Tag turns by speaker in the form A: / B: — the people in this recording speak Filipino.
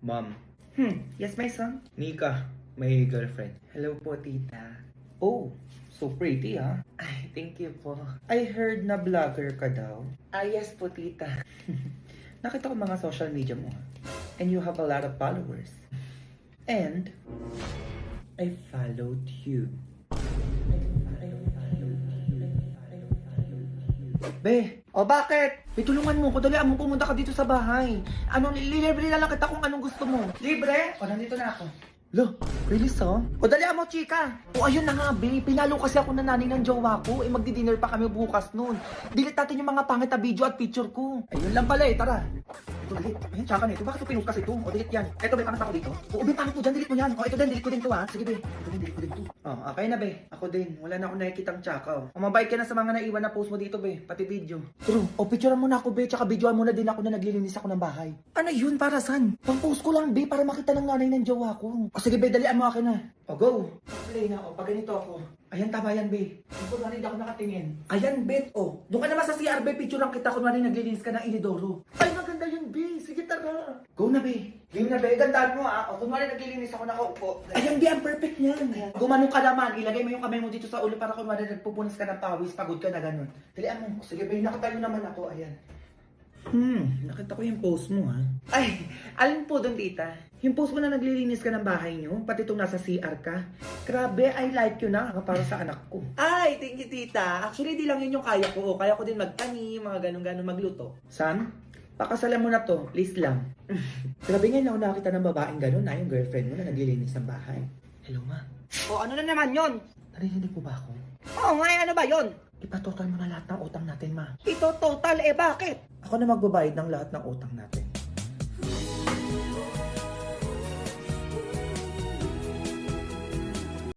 A: Mom,
B: Yes, my son?
A: Nika, my girlfriend.
B: Hello po, tita. Oh, so pretty, ah. Ay, thank you po. I heard na vlogger ka daw. Yes po, tita. Nakita ko mga social media mo, ah. And you have a lot of followers. And, I followed you. Be, o bakit? Be, tulungan mo ko. Dali, mo pumunta ka dito sa bahay. Libre na lang kita kung anong gusto mo. Libre? O, nandito na ako. Lo, really so? O, dali mo, chika. O, ayun na nga, be. Pinalo kasi ako na nanay ng jowa ko. Magdi-dinner pa kami bukas noon. Delete natin yung mga pangit na video at picture ko. Ayun lang pala tara. Ito, delete. Ayun, tsaka nito. Bakit ito pinost kasi ito? O, delete yan. Ito, be, pangit ako dito. O, be, pangit mo dyan. Delete mo yan. O, ito din, delete ko din to, ha. Sige, be. Ito din, delete ko din to. O, okay na, be. Ako din. Wala na akong nakikitang tsaka, o. Mabait ka na sa mga naiwan na post mo dito, be. Pati video. True. O, picturean mo na ako, be. Tsaka videoan mo na din ako na naglilinis ako ng bahay. Ano yun? Para saan? Pang-post ko lang, be. Para makita ng nanay ng jowa ko. O, sige, be. Dalian mo akin na. O, go. Play na ako. Pag ganito ako. Ayan, tama yan, be. Ito na rin ako nakatingin. Ayan, bet. O, doon ka naman sa CR, be. Picture lang kita kung narin naglilinis ka ng inidoro. Ay, maganda yan, be. Sige, tara. Go na, be. Game na, be. Gandaan mo, ha. O, kung narin naglilinis ako, nakaupo. Ayan, be. Ang perfect niyan. Gumanong ka naman. Ilagay mo yung kamay mo dito sa ulo para kung narin nagpupunas ka ng pawis. Pagod ka na ganun. Dalian mo. Sige, be. Nakatayo naman ako. Ayan. Nakita ko yung post mo, ha? Ay, alin po doon, tita? Yung post mo na naglilinis ka ng bahay nyo, pati itong nasa CR ka. Grabe, I like you na, para sa anak ko. Ay, thank you, tita. Actually, di lang yun yung kaya ko. Kaya ko din magtanim, mga ganun-ganun magluto. San? Pakasalan mo na to, please lang. Grabe ngayon ako nakita ng babaeng ganun, na yung girlfriend mo na naglilinis ng bahay. Hello, ma. O, ano na naman yon? Narinig mo ba ako? Oo nga, ano ba yon? Ipatotal mo na lahat ng utang natin, ma. Ito total, bakit? Ako na magbabayad ng lahat ng utang natin.